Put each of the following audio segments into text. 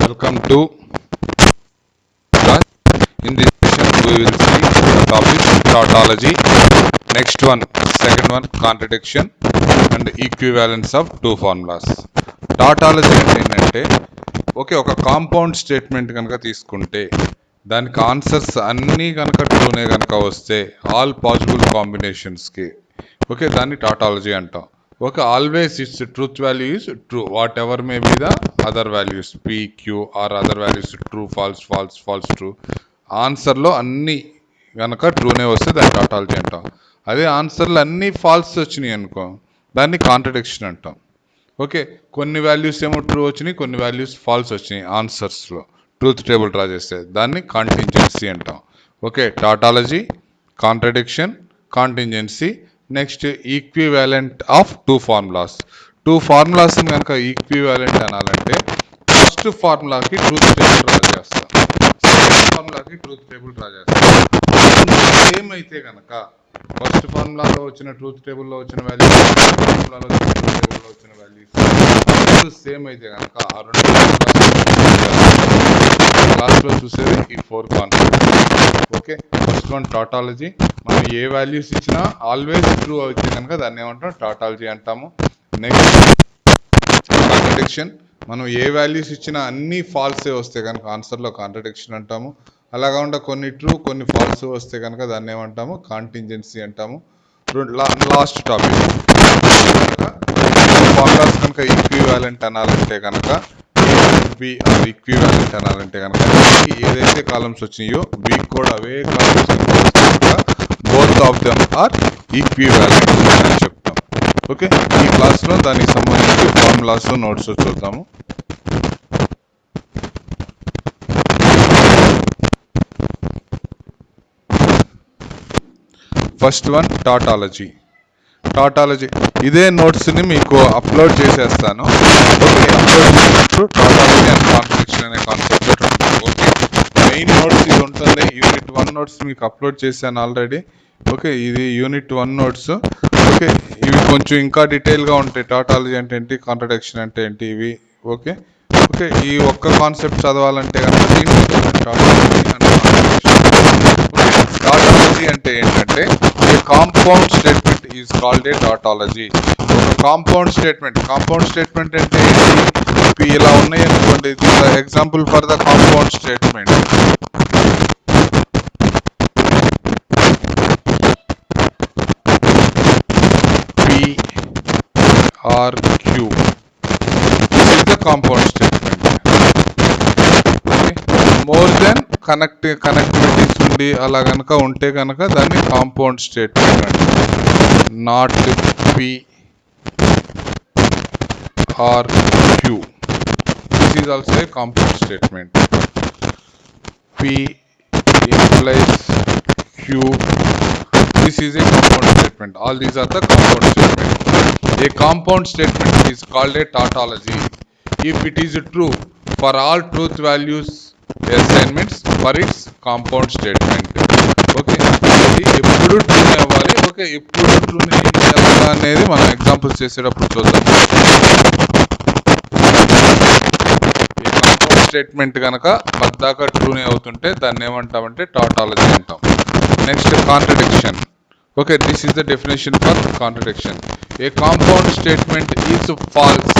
Welcome to class. In this session, we will see the topic tautology. Next one, second one, contradiction and equivalence of two formulas. Tautology అంటే ఏంటంటే ఒక compound statement కనుక తీసుకుంటే దానికి answers అన్నీ కనుక ట్రూనే కనుక వస్తే ఆల్ పాసిబుల్ కాంబినేషన్స్కి దాన్ని టాటాలజీ అంటాం. Always its truth value is true whatever may be the other values P Q R other values true false false false true ఆన్సర్లో అన్నీ కనుక ట్రూనే వస్తే దాన్ని టాటాలజీ అంటాం. అదే ఆన్సర్లు అన్నీ ఫాల్స్ వచ్చినాయి అనుకో దాన్ని కాంట్రడిక్షన్ అంటాం. కొన్ని వాల్యూస్ ఏమో ట్రూ వచ్చినాయి, కొన్ని వాల్యూస్ ఫాల్స్ వచ్చినాయి ఆన్సర్స్లో ట్రూత్ టేబుల్ డ్రా చేస్తే దాన్ని కాంటింజెన్సీ అంటాం. Tautology, contradiction, contingency. Next equivalent of two formulas కనుక ఈక్వివాలెంట్ అనాలంటే ఫస్ట్ ఫార్ములాకి ట్రూత్ టేబుల్ డ్రా చేస్తాం, సెకండ్ ఫార్ములాకి ట్రూత్ టేబుల్ డ్రా చేస్తాం. సేమ్ అయితే కనుక ఫస్ట్ ఫార్ములాలో వచ్చిన ట్రూత్ టేబుల్లో వచ్చిన వాల్యూస్, సెకండ్ ఫార్ములాలో వచ్చిన ట్రూత్ టేబుల్లో వచ్చిన వాల్యూస్ సేమ్ అయితే కనుక ఆ రెండు క్లాస్లో చూసేది ఈ 4 కాన్సెప్ట్స్. First one tautology. మనం ఏ వాల్యూస్ ఇచ్చినా ఆల్వేస్ ట్రూ అయితే కనుక దాన్ని ఏమంటాం టాటాలజీ అంటాము. Next contradiction. మనం ఏ వాల్యూస్ ఇచ్చినా అన్నీ ఫాల్సే వస్తే కనుక ఆన్సర్లో కాంట్రడిక్షన్ అంటాము. అలాగా ఉండ కొన్ని ట్రూ కొన్ని ఫాల్స్ వస్తే కనుక దాన్ని ఏమంటాము కాంటింజెన్సీ అంటాము. లాస్ట్ టాపిక్ ఫార్ములాస్ కనుక ఈక్వివాలెంట్ అనాలంటే కనుక ఈక్వివాలెంట్ అనాలంటే కనుక ఏదైతే కాలమ్స్ వచ్చినాయో వీక్ కూడా అవే కాలమ్స్ కనుక both of them are equivalent అని చెప్తాం. ఈ క్లాస్లో దానికి సంబంధించి ఫార్ములాస్ నోట్స్ చూద్దాము. First one tautology. ఇదే నోట్స్ని మీకు అప్లోడ్ చేసేస్తాను. అప్లోడ్ చేసినప్పుడు టాటాలజీ అండ్ కాంట్రడిక్షన్ అనే కాన్సెప్ట్ మెయిన్ నోట్స్ ఇది ఉంటుంది. యూనిట్ 1 నోట్స్ మీకు అప్లోడ్ చేశాను ఆల్రెడీ. ఇది యూనిట్ 1 నోట్స్. ఇవి కొంచెం ఇంకా డీటెయిల్గా ఉంటాయి. టాటాలజీ అంటే ఏంటి, కాంట్రడిక్షన్ అంటే ఏంటి, ఇవి ఈ ఒక్క కాన్సెప్ట్ చదవాలంటే కనుక టాటాలజీ అంటే ఏంటంటే compound statement is called a tautology. Compound statement అంటే ఏంటి, ఇలా ఉన్నాయి అనుకోండి. Example for the compound statement P or Q. This is the compound statement. More than connectivities undi ala ganaka unte ganaka danni compound statement ante. Not P or Q. This is also a compound statement. P implies Q. This is a compound statement. All these are the compound statements. A compound statement is called a tautology if it is true for all truth values assignments for its compound statement. ఇది ఎప్పుడు ట్రూనే అవ్వాలి. ఎప్పుడు ట్రూనే ఎలా అనేది మనం examples చేసేటప్పుడు చూద్దాం. ఈ కాంపౌండ్ స్టేట్మెంట్ కనుక పద్దాకా ట్రూనే అవుతుంటే దాన్ని ఏమంటామంటే టాటాలజీ అంటాం. Next contradiction. This is the definition for contradiction. A compound statement is false.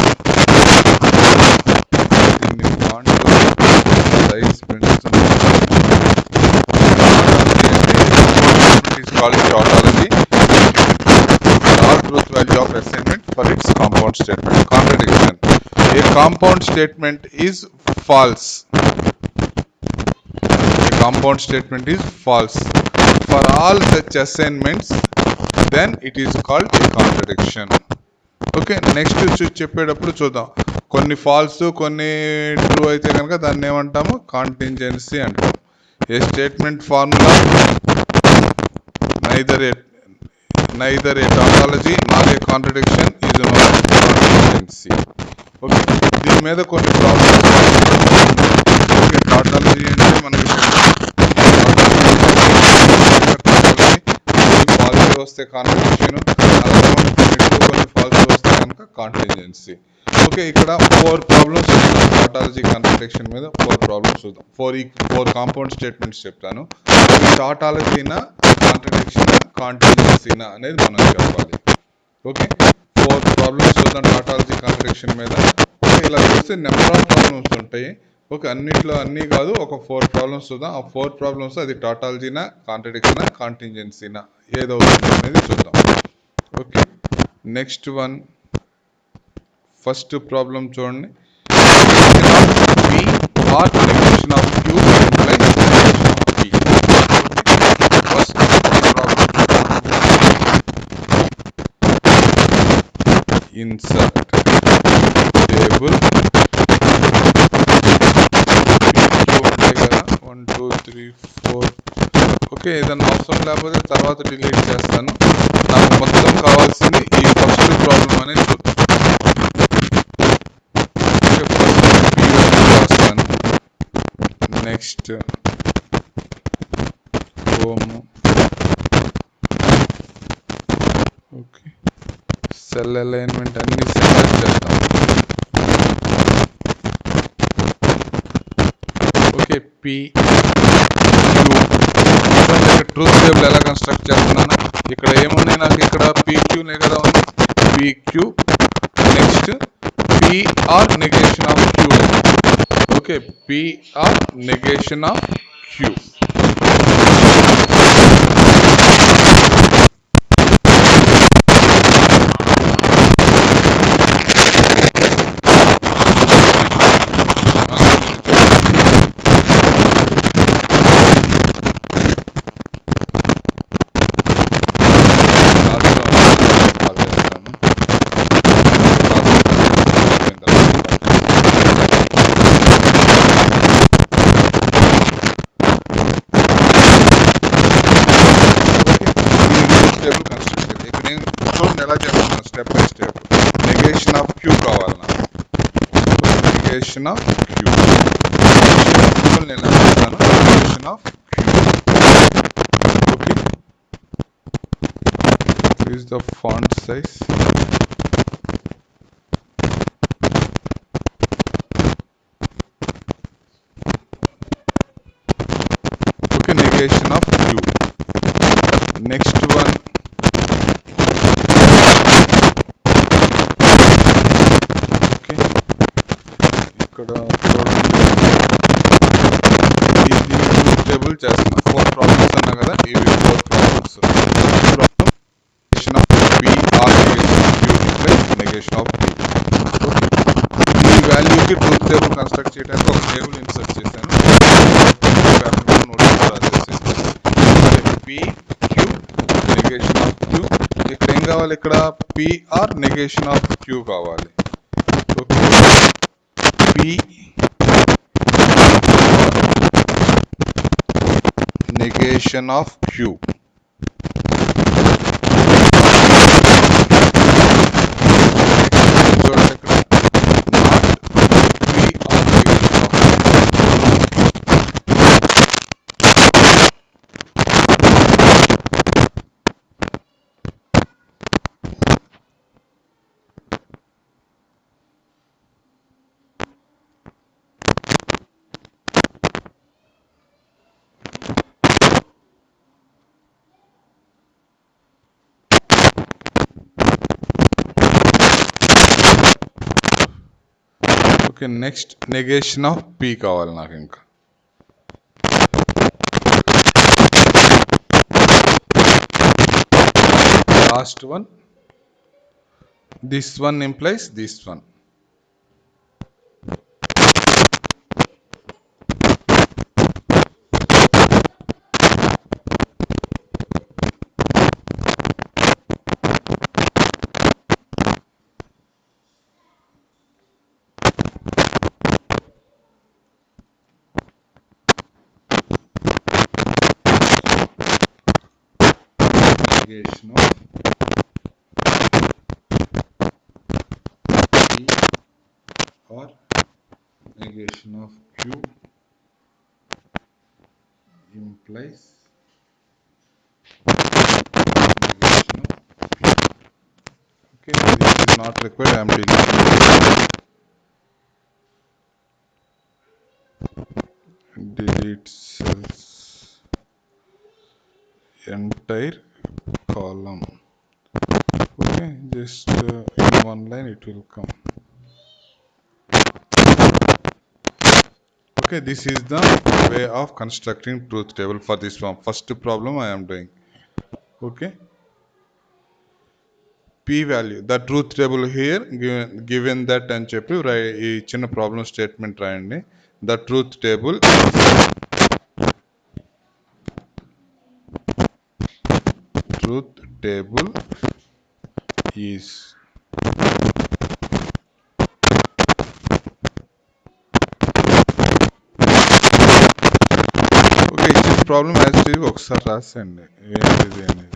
Is called tautology. All truth value of assignment for its compound statement. Contradiction. A compound statement is false. For all such assignments, then it is called a contradiction. Next చెప్పేటప్పుడు చూద్దాం. కొన్ని falls కొన్ని true అయితే కనుక దాన్ని ఏమంటాము contingency అంటాం. A statement formula neither a tautology not a contradiction ఇది కాంటింజెన్సీ. దీని మీద కొన్ని ప్రాబ్లమ్స్. టాటాలజీ అంటే మనకి ఫాల్స్ వస్తే కాంట్రడిక్షన్, అలాగే కొన్ని ఫాల్స్ వస్తే కనుక కాంటింజెన్సీ. ఓకే, ఇక్కడ 4 ప్రాబ్లమ్స్ చూద్దాం. టాటాలజీ కాంట్రడిక్షన్ మీద 4 ప్రాబ్లమ్స్ చూద్దాం. 4 కాంపౌండ్ స్టేట్మెంట్స్ చెప్తాను. అవి టాటాలజీనా, కాంట్రడిక్షనా, కాంటింజెన్సీనా అనేది మనం చెప్పాలి. ఓకే, 4 ప్రాబ్లమ్స్ చూద్దాం టాటాలజీ కాంట్రడిక్షన్ మీద. ఓకే, ఇలా చూస్తే నెంబర్ ఆఫ్ ప్రాబ్లమ్స్ ఉంటాయి. ఓకే, అన్నిట్లో అన్నీ కాదు, ఒక 4 ప్రాబ్లమ్స్ చూద్దాం. ఆ 4 ప్రాబ్లమ్స్ అది టాటాలజీనా, కాంట్రడిక్షనా, కాంటింజెన్సీనా ఏదవుతుంది అనేది చూద్దాం. Okay, next one, first problem చూడండి. P or negation of Q implies negation of P. First problem, insert table PQ ఉంటాయి కదా, 1 2 3 4. ఓకే, ఏదన్నా అవసరం లేకపోతే తర్వాత డిలీట్ చేస్తాను. నాకు మొత్తం కావాల్సింది ఈ ఫస్ట్ ప్రాబ్లం అనేది చూద్దాం. Next home. Okay, cell alignment అన్ని సెలెక్ట్ చేద్దాం. ఓకే, పి ట్రూత్ టేబుల్ ఎలా కన్స్ట్రక్ట్ చేస్తున్నాను. ఇక్కడ ఏమున్నాయి నాకు, ఇక్కడ పీక్యూనే కదా ఉంది, PQ. Next PR negation of queue. Okay, PR negation of queue. ఎలా చేస్తున్నాను step by step. Negation of queue కావాలి నాకు. నెగేషన్ ఆఫ్ క్యూ నేను ఎలా చేస్తాను, negation of queue. Okay, use the font size. Okay, negation of queue. Next one, ఇక్కడ ఇది table చేస్తున్నా. 4 ప్రాబ్లమ్స్ అన్నా కదా, ఇవి 4 ప్రాబ్లమ్స్. నెగేషన్ ఆఫ్ ఈ వాల్యూకి ట్రూత్ టేబుల్ కన్స్ట్రక్ట్ చేయడానికి ఒక టేబుల్ ఇన్సర్ట్ చేశాను. P Q negation of queue. ఇక్కడ ఏం కావాలి, ఇక్కడ పిఆర్ నెగేషన్ ఆఫ్ క్యూ కావాలి. Okay, P negation of Q. Okay, next negation of P కావాలి నాకు. ఇంకా last one, this one implies this one. Negation of P or negation of Q implies negation of P. Okay, this is not required. I am deleting. Delete cells, entire column. Okay, just in one line it will come. Okay, this is the way of constructing truth table for this one. First problem I am doing. Okay, p value, the truth table here given that అని చెప్పి ఈ చిన్న problem statement రాయండి. The truth table is okay, ఇచ్చిన problem as ఒకసారి రాసండి ఏంటిది అనేది.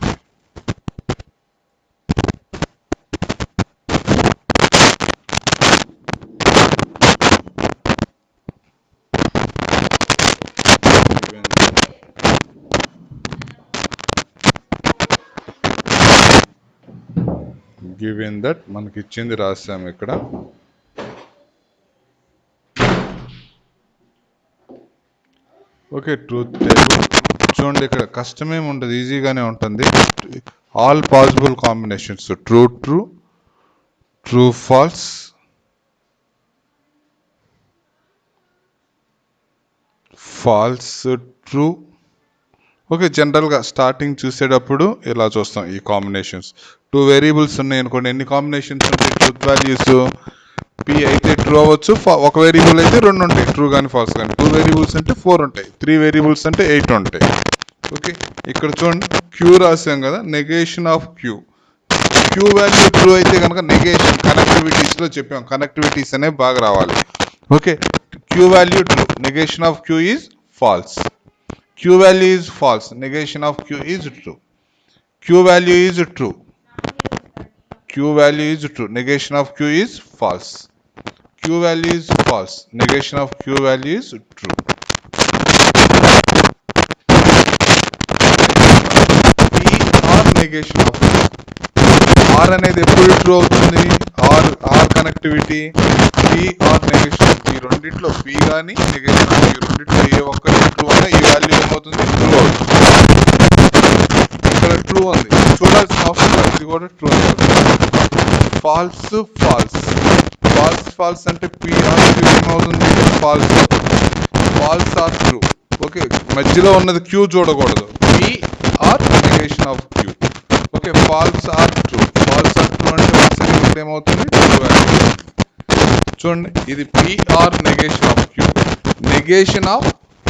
Given that మనకి ఇచ్చింది రాసాము ఇక్కడ. ఓకే, ట్రూత్ టేబుల్ చూడండి, ఇక్కడ కష్టమేమి ఉంటుంది, ఈజీగానే ఉంటుంది. All possible combinations true true, true false, false true. Okay, జనరల్గా స్టార్టింగ్ చూసేటప్పుడు ఇలా చూస్తాం ఈ కాంబినేషన్స్. 2 వేరియబుల్స్ ఉన్నాయి అనుకోండి, ఎన్ని కాంబినేషన్స్ ఉంటాయి ట్రూత్ వాల్యూస్? పి అయితే ట్రూ అవ్వచ్చు, ఒక వేరియబుల్ అయితే 2 ఉంటాయి, ట్రూ కానీ ఫాల్స్ కానీ. 2 వేరియబుల్స్ అంటే 4 ఉంటాయి, 3 వేరియబుల్స్ అంటే 8 ఉంటాయి. ఓకే, ఇక్కడ చూడండి క్యూ రాసాం కదా, negation of Q. Q value true అయితే కనుక నెగేషన్ కనెక్టివిటీస్లో చెప్పాం, కనెక్టివిటీస్ అనేవి బాగా రావాలి. Okay, Q value true, negation of Q is false. Q value is false, negation of Q is true. Q value is true. Q value is true, negation of Q is false. Q value is false, negation of Q value is true. P or negation of Q. R అనేది ఎప్పుడు true అవుతుంది? R connectivity, P or negation of P రెండిట్లో, P కానీ negation of P రెండిట్లో ఏ ఒక్కటి true అన్నా ఈ value ఏమవుతుంది? ట్రూ అవుతుంది. ఇక్కడ ట్రూ ఉంది, చూడాల్సిన అవసరం లేదు, ఇది కూడా ట్రూ అవుతుంది. ఫాల్స్ ఫాల్స్, ఫాల్స్ ఫాల్స్ అంటే P ఆర్ Q ఏమవుతుంది? ఫాల్స్ అవుతుంది. False or true. ఓకే, మధ్యలో ఉన్నది Q చూడకూడదు, P or negation of Q. Okay, false or true. False or true అంటే ఇక్కడ ఏమవుతుంది? True value. చూడండి, ఇది P or negation of Q. Negation of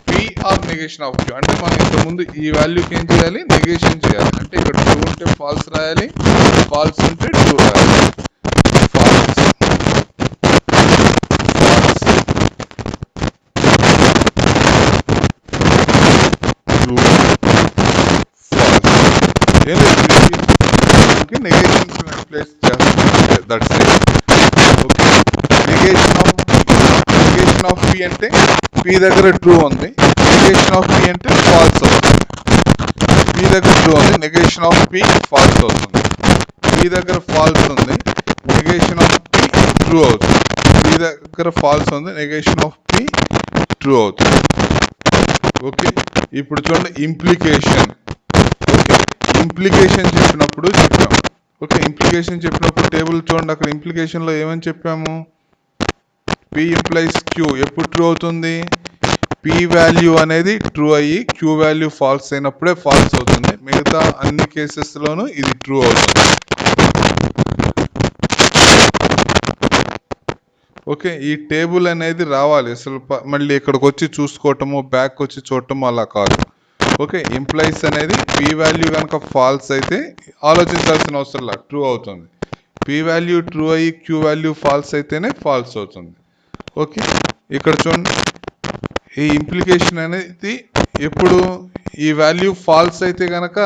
P or negation of Q అంటే మనం ఇంతకుముందు ఈ వాల్యూకి ఏం చేయాలి? నెగేషన్ చేయాలి. అంటే ఇక్కడ ట్రూ ఉంటే ఫాల్స్ రాయాలి, ఫాల్స్ ఉంటే ట్రూ రాయాలి. False false true false. Negations place చేస్తాం, that's it. Okay, negation of P అంటే P దగ్గర ట్రూ ఉంది, నెగేషన్ ఆఫ్ P అంటే ఫాల్స్ అవుతుంది. P దగ్గర ట్రూ ఉంది, నెగేషన్ ఆఫ్ P ఫాల్స్ అవుతుంది. P దగ్గర ఫాల్స్ ఉంది, నెగేషన్ ఆఫ్ P ట్రూ అవుతుంది. P దగ్గర ఫాల్స్ ఉంది, నెగేషన్ ఆఫ్ P ట్రూ అవుతుంది. ఓకే, ఇప్పుడు చూడండి ఇంప్లికేషన్. ఓకే, ఇంప్లికేషన్ చెప్పినప్పుడు చెప్పాము. ఓకే, ఇంప్లికేషన్ చెప్పినప్పుడు టేబుల్ చూడండి, అక్కడ ఇంప్లికేషన్లో ఏమని చెప్పాము? P ఇంప్లైస్ Q ఎప్పుడు ట్రూ అవుతుంది? P వాల్యూ అనేది ట్రూ అయ్యి Q వాల్యూ ఫాల్స్ అయినప్పుడే ఫాల్స్ అవుతుంది. మిగతా అన్ని కేసెస్లోనూ ఇది ట్రూ అవుతుంది. ఓకే, ఈ టేబుల్ అనేది రావాలి అసలు, మళ్ళీ ఇక్కడికి వచ్చి చూసుకోవటము, బ్యాక్ వచ్చి చూడటము అలా కాదు. ఓకే, ఇంప్లైస్ అనేది P వాల్యూ కనుక ఫాల్స్ అయితే ఆలోచించాల్సిన అవసరం లేదు, ట్రూ అవుతుంది. P వాల్యూ ట్రూ అయ్యి Q వాల్యూ ఫాల్స్ అయితేనే ఫాల్స్ అవుతుంది. ఓకే, ఇక్కడ చూడండి, ఈ ఇంప్లికేషన్ అనేది ఎప్పుడు ఈ వాల్యూ ఫాల్స్ అయితే కనుక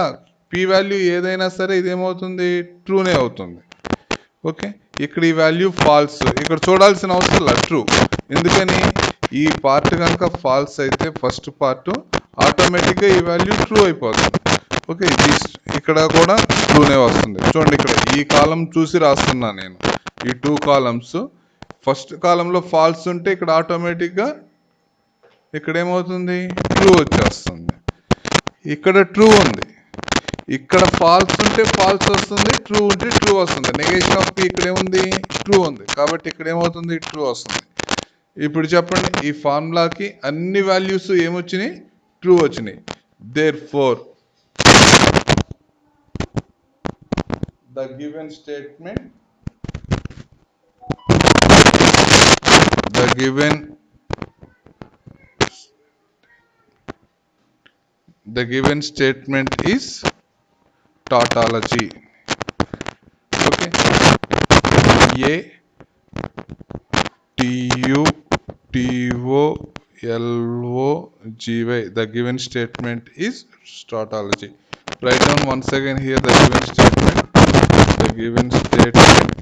P వాల్యూ ఏదైనా సరే ఇదేమవుతుంది? ట్రూనే అవుతుంది. ఓకే, ఇక్కడ ఈ వాల్యూ ఫాల్స్, ఇక్కడ చూడాల్సిన అవసరం లేదు, ట్రూ. ఎందుకని? ఈ పార్ట్ కనుక ఫాల్స్ అయితే ఫస్ట్ పార్ట్ ఆటోమేటిక్గా ఈ వాల్యూ ట్రూ అయిపోతుంది. ఓకే, ఇక్కడ కూడా ట్రూనే వస్తుంది. చూడండి, ఇక్కడ ఈ కాలం చూసి రాస్తున్నా నేను. ఈ 2 కాలమ్స్, ఫస్ట్ కాలంలో ఫాల్స్ ఉంటే ఇక్కడ ఆటోమేటిక్గా ఇక్కడ ఏమవుతుంది, ట్రూ వచ్చేస్తుంది. ఇక్కడ ట్రూ ఉంది, ఇక్కడ ఫాల్స్ ఉంటే ఫాల్స్ వస్తుంది, ట్రూ ఉంటే ట్రూ వస్తుంది. నెగేషన్ ఆఫ్ పి ఇక్కడ ఏముంది, ట్రూ ఉంది, కాబట్టి ఇక్కడ ఏమవుతుంది, ట్రూ వస్తుంది. ఇప్పుడు చెప్పండి, ఈ ఫార్ములాకి అన్ని వాల్యూస్ ఏమొచ్చినాయి, ట్రూ వచ్చినాయి. Therefore the given statement is tautology. Okay, A T U T O L O G Y. The given statement is tautology. Write down once again here the given statement. The given statement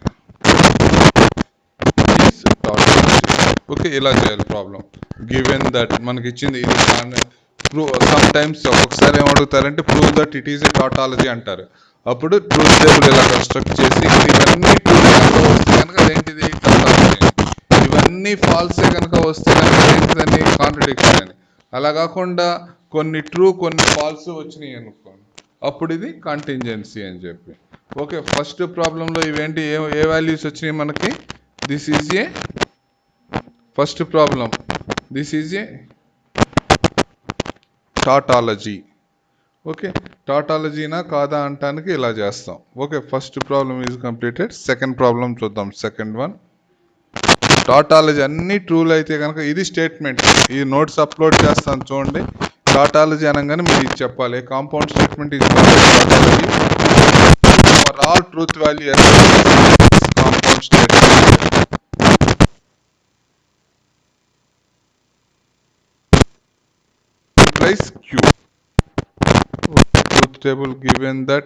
is tautology. Okay, ఇలా చేయాలి problem. Given that మనకి ఇచ్చింది ఇది, sometimes ఒక్కొక్కసారి ఏమడుగుతారంటే prove that it is a tautology అంటారు. అప్పుడు truth table ఇలా కన్స్ట్రక్ట్ చేసి ఇవన్నీ ట్రూ వస్తే కనుక అదేంటిది, టాటాలజీ. ఇవన్నీ ఫాల్సే కనుక వస్తే కనుక ఏంటిదని, కాంట్రడిక్షన్ అని. అలా కాకుండా కొన్ని ట్రూ కొన్ని ఫాల్స్ వచ్చినాయి అనుకోండి, అప్పుడు ఇది కంటింజెన్సీ అని చెప్పి. ఓకే, ఫస్ట్ ప్రాబ్లంలో ఇవేంటి, ఏ వాల్యూస్ వచ్చినాయి మనకి, this is a first problem, this is a tautology. Okay, టాటాలజీనా కాదా అంటానికి ఇలా చేస్తాం. Okay, first problem is completed. Second problem చూద్దాం. సెకండ్ వన్, టాటాలజీ అన్ని ట్రూలు అయితే కనుక ఇది స్టేట్మెంట్. ఈ నోట్స్ అప్లోడ్ చేస్తాను చూడండి. టాటాలజీ అనగానే మీరు ఇది చెప్పాలి, compound statement is tautology for all truth value compound statement. Implies Q. Truth table given that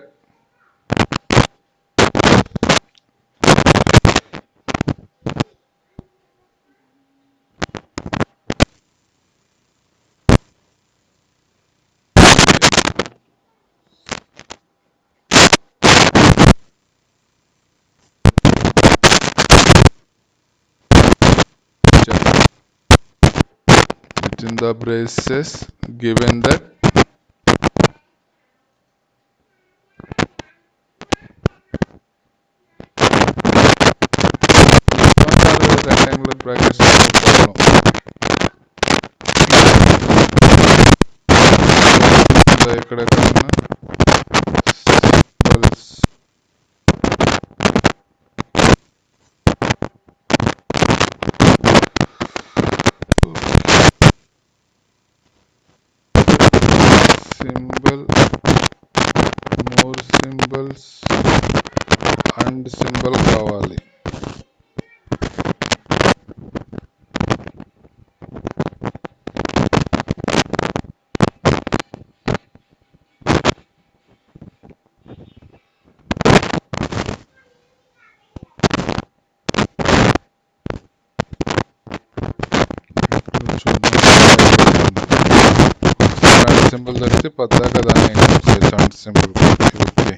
within the braces given that rectangular brackets ఎక్కడెక్కడన్నా symbol, more symbols and symbol కావాలి. Symbol తెస్తే పద్దాక దాన్ని చంటి సింబల్. ఓకే,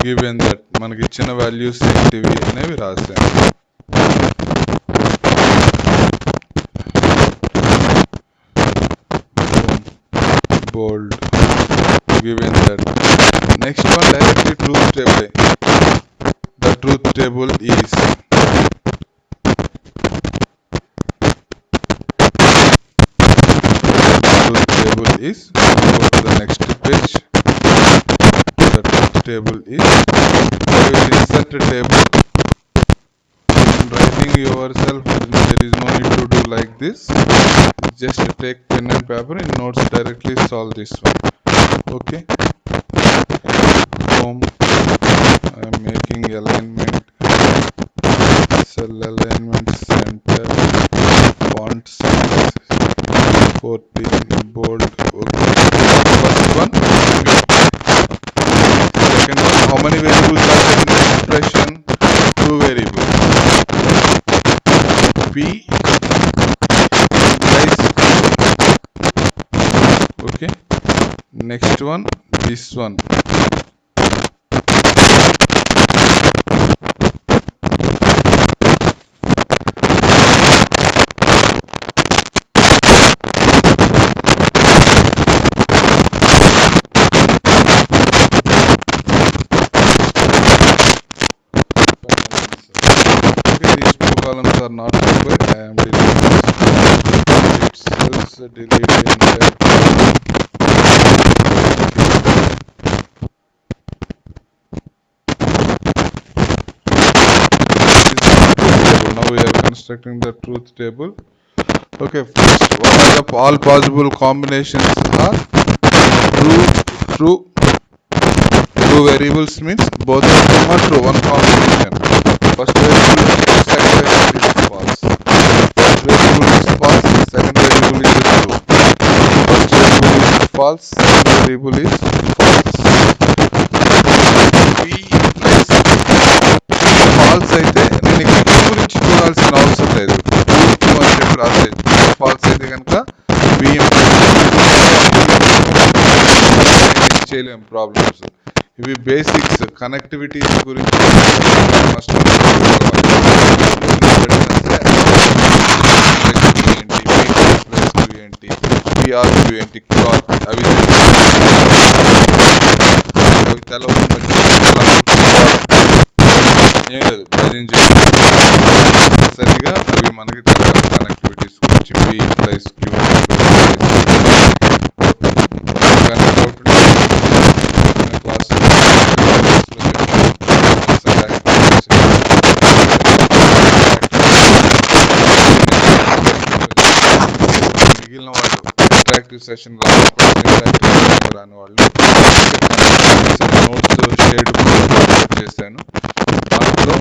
గివెన్ దట్ మనకి ఇచ్చిన values ఏంటివి అనేవి రాసాము. Bold, given that. Next one directly truth table. The truth table is is, go to the next page. The truth table is, I will insert a table. And writing yourself, there is no need to do like this. Just take pen and paper in notes, directly solve this one. Okay, home, I am making alignment, cell alignment, center, font size 14, bold. Okay, first one, second one, how many variables are there in the expression? 2 variables. P implies Q. Okay, next one, this one. Columns are not required. I am deleting this. Cells, delete entire column. Now we are constructing the truth table. Okay, first, what are the all possible combinations are true. Two variables means both of them are true. One combination. First variable is true, second variable is false. First variable is false, second variable is true. First variable is false, second variable is false. P implies false అయితే నేను ఇక్కడ Q గురించి చూడాల్సిన అవసరం లేదు. Q అని చెప్పి రాసే false అయితే కనుక P implies చేయలేం ప్రాబ్లమ్స్. ఇవి బేసిక్స్ కనెక్టివిటీస్ గురించి మస్ట్ ఏంటి పిఆర్క్యూ ఏంటి క్యూఆర్ అవి ఏం లేదు సరిగా అవి మనకి తెలియాలి కనెక్టివిటీస్ గురించి పి ప్లస్ క్యూ కనెక్ట్ అవుతుంది క్లాస్ మిగిలిన వాళ్ళు ఇంటరాక్టివ్ సెషన్ రాని వాళ్ళు నోట్స్ షేడ్ చేశాను. దాంట్లో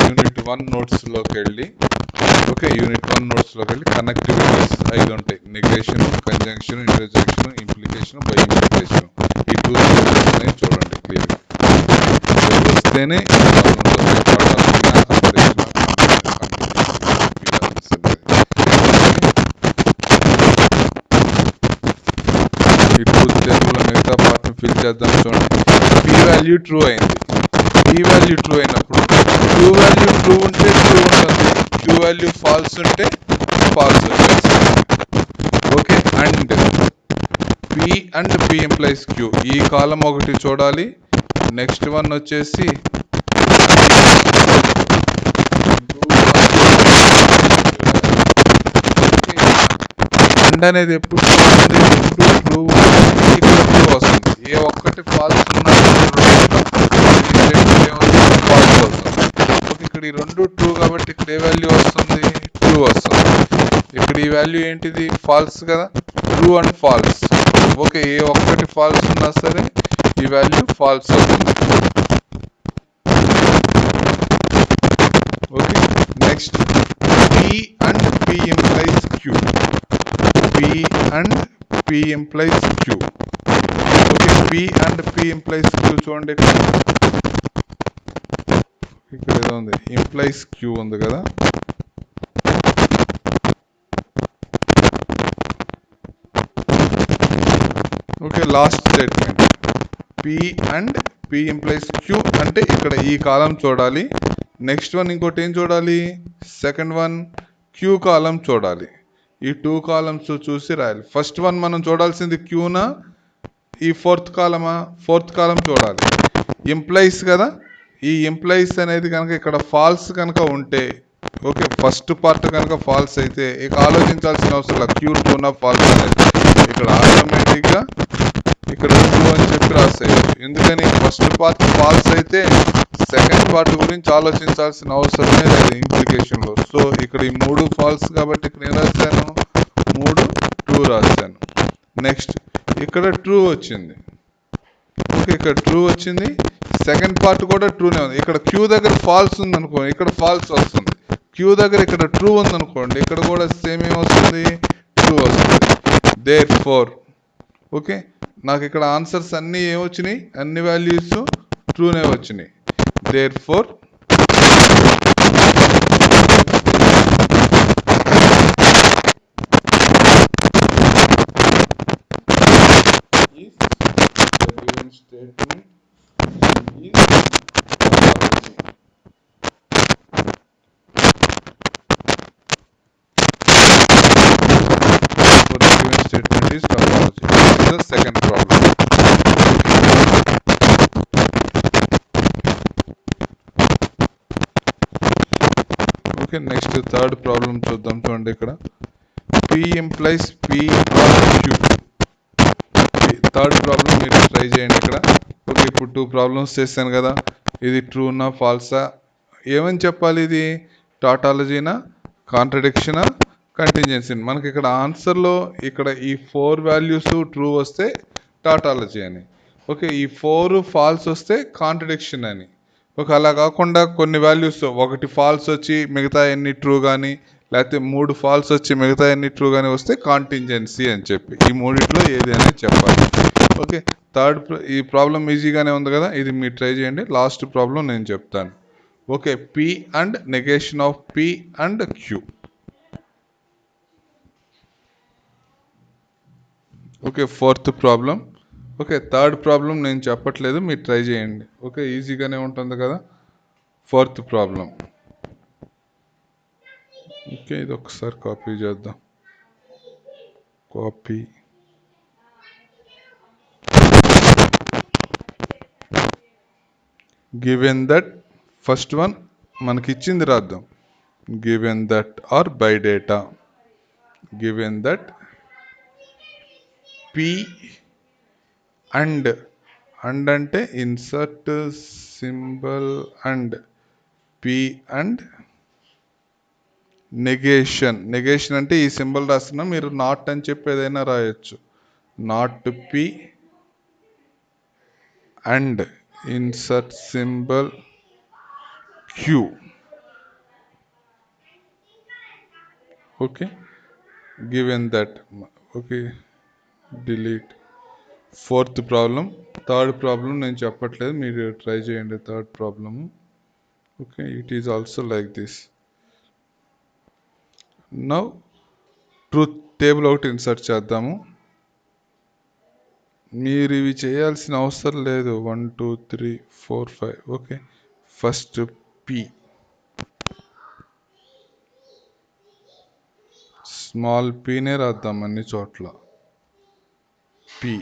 యూనిట్ 1 నోట్స్లోకి వెళ్ళి యూనిట్ 1 నోట్స్లోకి వెళ్ళి కనెక్టివిటీస్ 5 ఉంటాయి. Negation, conjunction, interjection, implication, by implication. ఈ 2 అనేవి చూడండి క్లియర్గా వస్తేనే ఈ ట్రూత్ టేబుల్ మిగతా పార్ట్ని ఫిల్ చేద్దాం. చూడండి, పీ వాల్యూ ట్రూ అయింది. పీ వాల్యూ ట్రూ అయినప్పుడు క్యూ వాల్యూ ట్రూ ఉంటే ట్రూ ఉంటుంది, క్యూ వాల్యూ ఫాల్స్ ఉంటే ఫాల్స్ వచ్చేస్తుంది. Okay, and P implies Q ఈ కాలం ఒకటి చూడాలి. నెక్స్ట్ వన్ వచ్చేసి అండ్ అనేది ఎప్పుడు ట్రూ ఇక్కడ ట్రూ వస్తుంది. ఏ ఒక్కటి ఫాల్స్ ఉన్నా ఫాల్స్ వస్తుంది. ఇక్కడ ఈ రెండు ట్రూ కాబట్టి ఇక్కడ ఏ వాల్యూ వస్తుంది? ట్రూ వస్తుంది. ఇక్కడ ఈ వాల్యూ ఏంటిది? ఫాల్స్ కదా, ట్రూ అండ్ ఫాల్స్. ఓకే, ఏ ఒక్కటి ఫాల్స్ ఉన్నా సరే ఈ వాల్యూ ఫాల్స్ అవుతుంది. Okay, next P and P implies Q. P and P implies Q. Okay, P and P implies Q చూడండి, ఇక్కడ ఏదో ఉంది, implies Q ఉంది కదా. Okay, last statement P and P implies Q అంటే ఇక్కడ ఈ కాలం చూడాలి. నెక్స్ట్ వన్ ఇంకోటి ఏం చూడాలి? సెకండ్ వన్ Q కాలం చూడాలి. ఈ 2 కాలమ్స్ చూసి రాయాలి. ఫస్ట్ వన్ మనం చూడాల్సింది క్యూనా, ఈ ఫోర్త్ కాలమా? ఫోర్త్ కాలం చూడాలి. ఇంప్లైస్ కదా, ఈ ఇంప్లైస్ అనేది కనుక ఇక్కడ ఫాల్స్ కనుక ఉంటే, ఓకే, ఫస్ట్ పార్ట్ కనుక ఫాల్స్ అయితే ఇక ఆలోచించాల్సిన అవసరం లేదు, క్యూ ట్రూనా ఫాల్స్ అనేది. ఇక్కడ ఆటోమేటిక్గా ఇక్కడ ట్రూ అని చెప్పి రాసేయచ్చు. ఎందుకని ఫస్ట్ పార్ట్ ఫాల్స్ అయితే సెకండ్ పార్ట్ గురించి ఆలోచించాల్సిన అవసరమే లేదు ఇంప్లికేషన్లో. సో ఇక్కడ ఈ 3 ఫాల్స్ కాబట్టి ఇక్కడ ఏం రాశాను, 3 ట్రూ రాశాను. నెక్స్ట్ ఇక్కడ ట్రూ వచ్చింది. ఓకే, ఇక్కడ ట్రూ వచ్చింది. సెకండ్ పార్ట్ కూడా ట్రూనే ఉంది. ఇక్కడ క్యూ దగ్గర ఫాల్స్ ఉంది అనుకోండి, ఇక్కడ ఫాల్స్ వస్తుంది. క్యూ దగ్గర ఇక్కడ ట్రూ ఉంది అనుకోండి, ఇక్కడ కూడా సేమ్ ఏమొస్తుంది, ట్రూ వస్తుంది. దేర్ ఫోర్ ఓకే, నాకు ఇక్కడ ఆన్సర్స్ అన్నీ ఏమొచ్చినాయి, అన్ని వాల్యూస్ ట్రూనే వచ్చినాయి. Therefore statement is for the given statement is topology. This is the second problem. Okay, next third problem చూద్దాం. చూడండి ఇక్కడ P implies P or Q. Third problem మీరు ట్రై చేయండి ఇక్కడ. ఓకే, ఇప్పుడు 2 ప్రాబ్లమ్స్ చేశాను కదా, ఇది ట్రూనా ఫాల్సా ఏమని చెప్పాలి, ఇది టాటాలజీనా కాంట్రడిక్షనా కంటింజెన్సీ. మనకి ఇక్కడ ఆన్సర్లో ఇక్కడ ఈ 4 వాల్యూస్ ట్రూ వస్తే టాటాలజీ అని, ఓకే ఈ 4 ఫాల్స్ వస్తే కాంట్రడిక్షన్ అని. ఓకే, అలా కాకుండా కొన్ని వాల్యూస్ ఒకటి ఫాల్స్ వచ్చి మిగతా ఎన్ని ట్రూ కానీ, లేకపోతే 3 ఫాల్స్ వచ్చి మిగతా ఎన్ని ట్రూ కానీ వస్తే కాంటింజెన్సీ అని చెప్పి ఈ మూడిట్లో ఏది అనేది చెప్పాలి. ఓకే, ఈ ప్రాబ్లం ఈజీగానే ఉంది కదా, ఇది మీరు ట్రై చేయండి. లాస్ట్ ప్రాబ్లం నేను చెప్తాను. Okay, P and negation of P and Q. Okay, fourth problem. Okay, third problem నేను చెప్పట్లేదు, మీరు ట్రై చేయండి. ఓకే, ఈజీగానే ఉంటుంది కదా ఫోర్త్ ప్రాబ్లం. ఓకే, ఇది ఒకసారి కాపీ చేద్దాం. Copy given that first one మనకి ఇచ్చింది రాద్దాం. Given that or by data given that P and అంటే insert symbol and P and negation అంటే ఈ సింబల్ రాస్తున్నా, మీరు నాట్ అని చెప్పి ఏదైనా రాయొచ్చు. Not P and insert symbol Q. Okay, given that. Okay, delete. Fourth problem. Third problem నేను చెప్పట్లేదు, మీరు ట్రై చేయండి third problem. Okay, it is also like this. Now truth table ఒకటి ఇన్సర్ట్ చేద్దాము. మీరు ఇవి చేయాల్సిన అవసరం లేదు. 1 2 3 4 5. ఓకే, ఫస్ట్ P స్మాల్ పీనే రాద్దాం అన్ని చోట్ల. P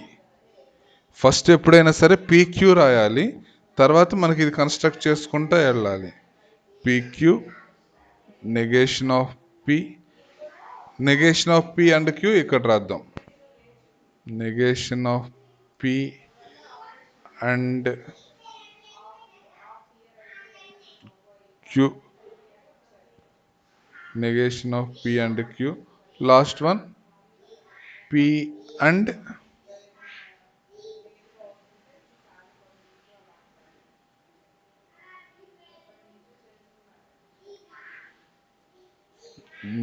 ఫస్ట్ ఎప్పుడైనా సరే PQ రాయాలి, తర్వాత మనకి ఇది కన్స్ట్రక్ట్ చేసుకుంటూ వెళ్ళాలి. PQ negation of P and Q ఇక్కడ రాద్దాం. Negation of P and Q. Negation of P and Q. Last one P and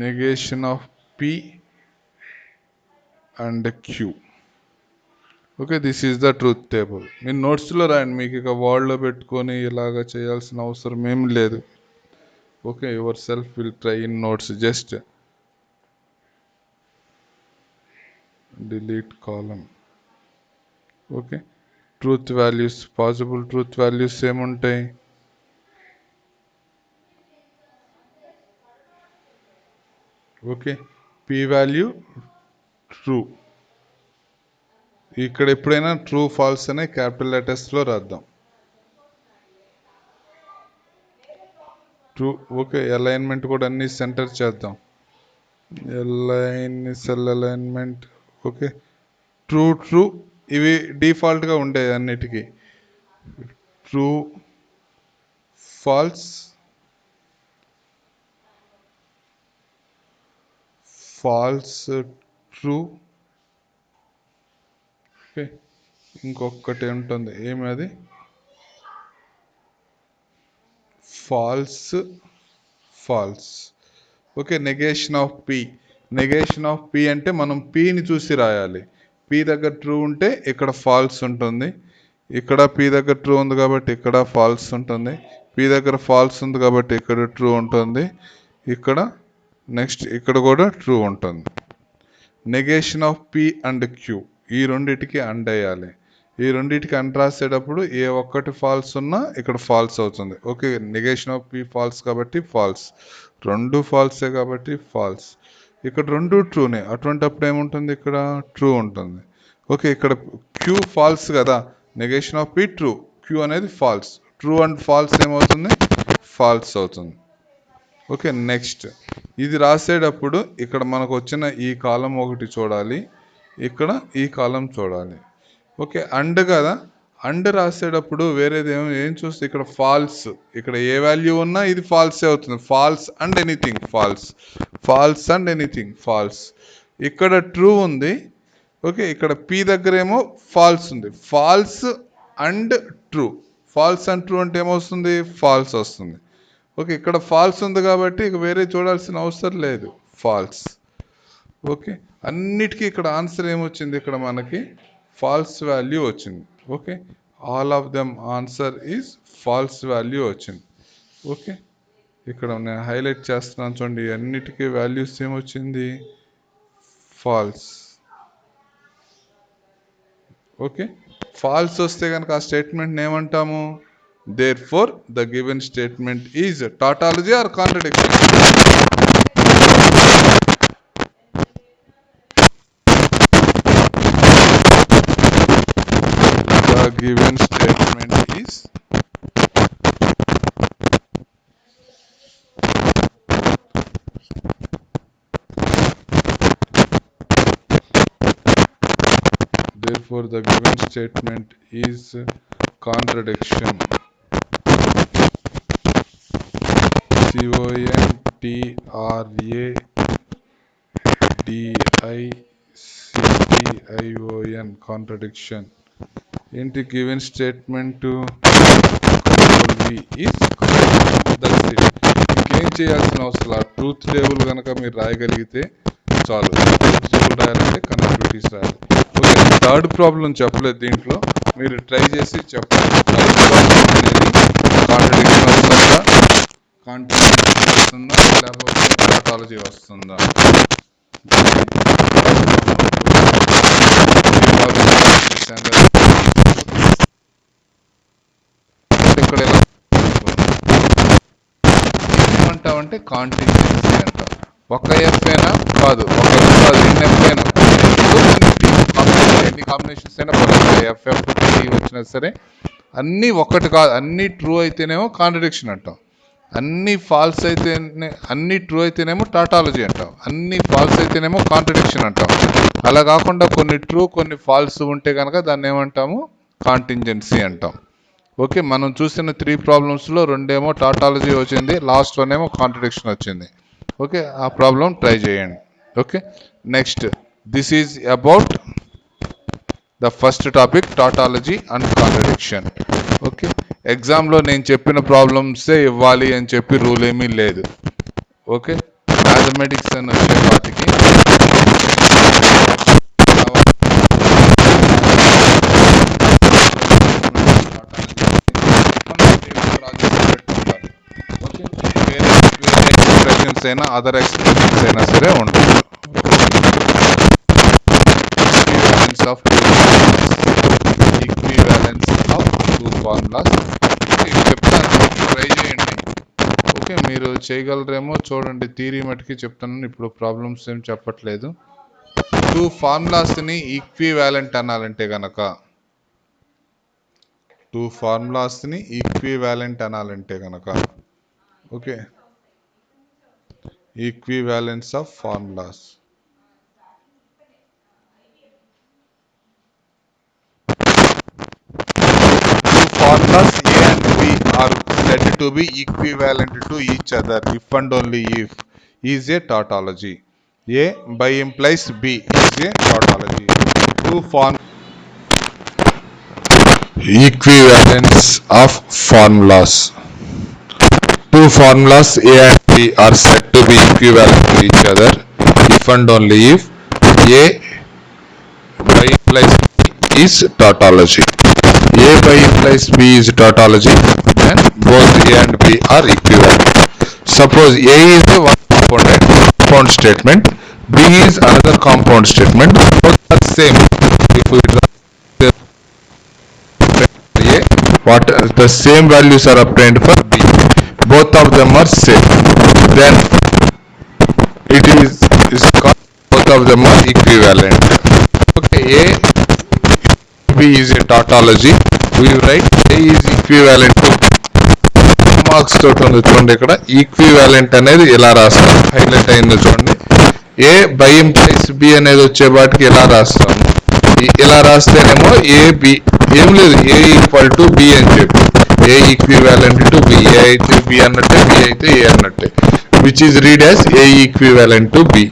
negation of P and Q. Okay, this is the truth table. మీరు నోట్స్లో రాయండి, మీకు ఇక వార్డ్లో పెట్టుకొని ఇలాగా చేయాల్సిన అవసరం ఏం లేదు. Okay, yourself will try in notes. Just delete column. Okay, truth values, possible truth values ఏముంటాయి, ఓకే P వాల్యూ ట్రూ. ఇక్కడ ఎప్పుడైనా ట్రూ ఫాల్స్ అనే క్యాపిటల్ లెటర్స్లో రాద్దాం. ట్రూ. ఓకే, అలైన్మెంట్ కూడా అన్ని సెంటర్ చేద్దాం. Cell alignment. Okay, true true ఇవి డిఫాల్ట్గా ఉండేది అన్నిటికీ. True false false true. Okay, ఇంకొకటి ఉంటుంది ఏమి అది, false false. Okay, negation of P. Negation of P అంటే మనం పిని చూసి రాయాలి. పి దగ్గర ట్రూ ఉంటే ఇక్కడ ఫాల్స్ ఉంటుంది, ఇక్కడ పి దగ్గర ట్రూ ఉంది కాబట్టి ఇక్కడ ఫాల్స్ ఉంటుంది, పి దగ్గర ఫాల్స్ ఉంది కాబట్టి ఇక్కడ ట్రూ ఉంటుంది, ఇక్కడ నెక్స్ట్ ఇక్కడ కూడా ట్రూ ఉంటుంది. Negation of P and Q, ఈ రెండిటికి అండ్ అయ్యాలి. ఈ రెండిటికి అండ్ రాసేటప్పుడు ఏ ఒక్కటి ఫాల్స్ ఉన్నా ఇక్కడ ఫాల్స్ అవుతుంది. Okay, negation of P false కాబట్టి ఫాల్స్, రెండు ఫాల్సే కాబట్టి ఫాల్స్. ఇక్కడ రెండు ట్రూనే, అటువంటిప్పుడు ఏముంటుంది, ఇక్కడ ట్రూ ఉంటుంది. ఓకే, ఇక్కడ క్యూ ఫాల్స్ కదా, negation of P true, Q అనేది ఫాల్స్, ట్రూ అండ్ ఫాల్స్ ఏమవుతుంది, ఫాల్స్ అవుతుంది. ఓకే, నెక్స్ట్ ఇది రాసేటప్పుడు ఇక్కడ మనకు వచ్చిన ఈ కాలం ఒకటి చూడాలి, ఇక్కడ ఈ కాలం చూడాలి. ఓకే, అండ్ కదా, అండ్ రాసేటప్పుడు వేరేది ఏం చూస్తే ఇక్కడ ఫాల్స్, ఇక్కడ ఏ వాల్యూ ఉన్నా ఇది ఫాల్సే అవుతుంది, false and anything false, false and anything false. ఇక్కడ ట్రూ ఉంది. ఓకే, ఇక్కడ పి దగ్గర ఏమో ఫాల్స్ ఉంది, false and true, false and true అంటే ఏమొస్తుంది, ఫాల్స్ వస్తుంది. ఓకే, ఇక్కడ ఫాల్స్ ఉంది కాబట్టి ఇక వేరే చూడాల్సిన అవసరం లేదు, ఫాల్స్. ఓకే, అన్నిటికీ ఇక్కడ ఆన్సర్ ఏమొచ్చింది, ఇక్కడ మనకి ఫాల్స్ వాల్యూ వచ్చింది. Okay, all of them answer is false value వచ్చింది. ఓకే, ఇక్కడ నేను హైలైట్ చేస్తున్నాను చూడండి, అన్నిటికీ వాల్యూస్ ఏమొచ్చింది, ఫాల్స్. ఓకే, ఫాల్స్ వస్తే కనుక ఆ స్టేట్మెంట్ ఏమంటాము, therefore the given statement is tautology or contradiction. The given statement is therefore the given statement is contradiction. contradiction, contradiction. ఏంటి given statement, control V is that's it. ఇంకేం చేయాల్సిన అవసరం, truth table కనుక మీరు రాయగలిగితే చాలు. ట్రూత్ టేబుల్ రాయాలంటే connectivities రాయాలి. Okay, third problem చెప్పలేదు దీంట్లో, మీరు ట్రై చేసి చెప్పండి. థర్డ్ ప్రాబ్లం అనేది కాంట్రడిక్షన్ వస్తుందా, కాంట్రడిక్షన్ వస్తుందా, లేకపోతే టాటాలజీ వస్తుందా. ఇక్కడ ఎలా ఏమంటామంటే కాంటింజెన్సీ అంటాం. ఒక ఎఫ్ అయినా కాదు, ఒక ఎఫ్ కాదు, ఎన్ని ఎఫ్ అయినా, ఎన్ని కాంబినేషన్స్ అయినా పర్లేదు, ఎఫ్ఎఫ్ వచ్చినా సరే అన్నీ ఒకటి కాదు, అన్నీ ట్రూ అయితేనేమో కాంట్రడిక్షన్ అంటాం, అన్ని ఫాల్స్ అయితే, అన్ని ట్రూ అయితేనేమో టాటాలజీ అంటాం, అన్ని ఫాల్స్ అయితేనేమో కాంట్రడిక్షన్ అంటాం. అలా కాకుండా కొన్ని ట్రూ కొన్ని ఫాల్స్ ఉంటే కనుక దాన్ని ఏమంటాము, కాంటింజెన్సీ అంటాం. ఓకే, మనం చూసిన 3 ప్రాబ్లమ్స్లో రెండేమో టాటాలజీ వచ్చింది, లాస్ట్ వన్ ఏమో కాంట్రడిక్షన్ వచ్చింది. ఓకే, ఆ ప్రాబ్లం ట్రై చేయండి. Okay, next this is about the first topic, tautology and contradiction. Okay, ఎగ్జామ్లో నేను చెప్పిన ప్రాబ్లమ్సే ఇవ్వాలి అని చెప్పి రూల్ ఏమీ లేదు. ఓకే, మ్యాథమెటిక్స్ అని వచ్చే వాటికి ఎక్స్ప్రెషన్స్ అయినా అదర్ ఎక్స్ప్రెషన్స్ అయినా సరే ఉంటుంది. ఈక్వివాలెన్స్ ఆఫ్ టూ ఫార్ములాస్ ఇవి చెప్తాను, ట్రై చేయండి. ఓకే, మీరు చేయగలరేమో చూడండి, థియరీ మటుకి చెప్తాను, ఇప్పుడు ప్రాబ్లమ్స్ ఏం చెప్పట్లేదు. 2 ఫార్ములాస్ని ఈక్వివాలెంట్ అనాలంటే గనక, 2 ఫార్ములాస్ని ఈక్వివాలెంట్ అనాలంటే గనక, okay, equivalence of formulas. Thus A and B are said to be equivalent to each other if and only if is a tautology. A by implies B is a tautology. Two form equivalence of formulas. Two formulas A and B are said to be equivalent to each other if and only if A by implies B is tautology. A by implies B is tautology, then both A and B are equivalent. Suppose A is a one compound statement, B is another compound statement, both are same. If we draw A, what the same values are obtained for B. Both of them are same. Then it is called both of them are equivalent. Okay, A B is a tautology. We write A is equivalent to marks తోటి ఉంది చూడండి. ఇక్కడ equivalent అనేది ఎలా రాస్తాం, highlight అయింది చూడండి. ఏ by implies B అనేది వచ్చేపాటికి ఎలా రాస్తాము, ఇలా రాస్తేనేమో ఏ బి ఏం లేదు, ఏ ఈక్వల్ టు బి అని చెప్పి ఏ ఈక్వివాలెంట్ టు బి, ఏ అయితే బి అన్నట్టే, బి అయితే ఏ అన్నట్టే, which is read as a equivalent to be.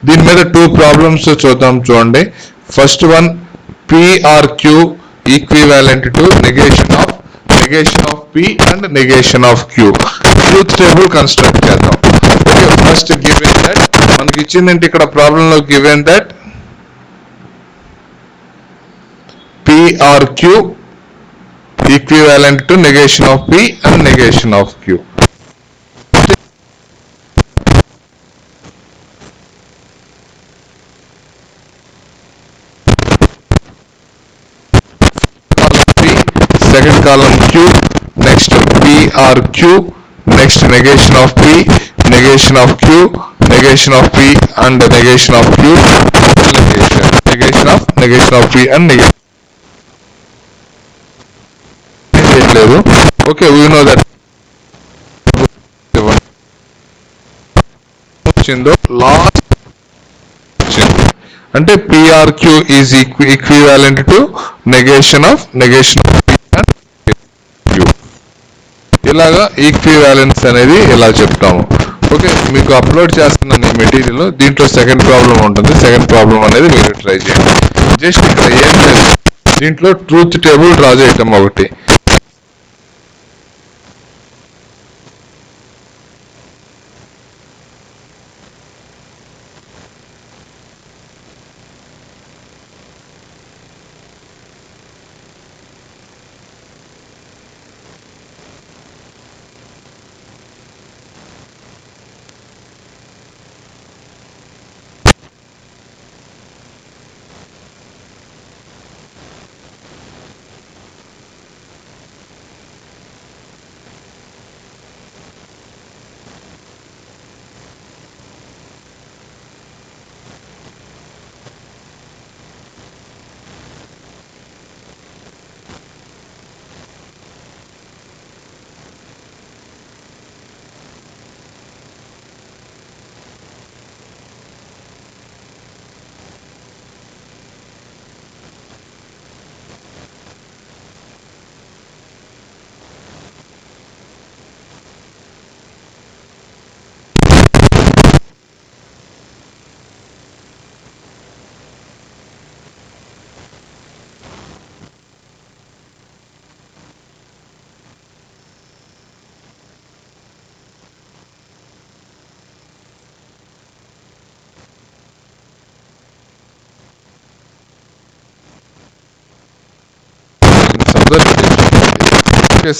దీని మీద టూ ప్రాబ్లమ్స్ చూద్దాం చూడండి. First one PRQ equivalent to negation of P and negation of Q. Truth table construct చేద్దాం. Okay, first given that మనకి ఇచ్చిందంటే ఇక్కడ ప్రాబ్లం లో given that PRQ equivalent to negation of P and negation of Q. Second column Q, next PRQ, next negation of P, negation of Q, negation of P and negation of Q, negation of P and negation. Okay, we know that last అంటే PRQ is equivalent to negation of P and Q. ఇలాగా equivalence అనేది ఇలా చెప్తాము. Okay, మీకు upload చేస్తున్నాను ఈ material. దీంట్లో second problem ఉంటుంది. సెకండ్ ప్రాబ్లం అనేది మీరు ట్రై చేయండి. జస్ట్ ఇక్కడ ఏం లేదు, దీంట్లో ట్రూత్ టేబుల్ డ్రా చేయటం ఒకటి.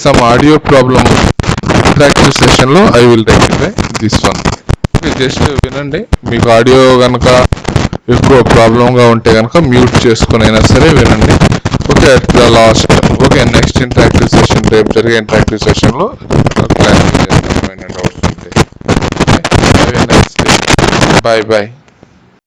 Some audio problem interactive session లో I will rectify this one. Okay, just వినండి. మీకు ఆడియో కనుక ఎక్కువ ప్రాబ్లంగా ఉంటే కనుక మ్యూట్ చేసుకుని అయినా సరే వినండి. Okay, at the last. Okay, next interactive session, రేపు జరిగే ఇంటరాక్టివ్ సెషన్లో క్లారిఫై చేస్తాను డౌట్స్ ఉంటే. Okay, have a nice day. Bye bye.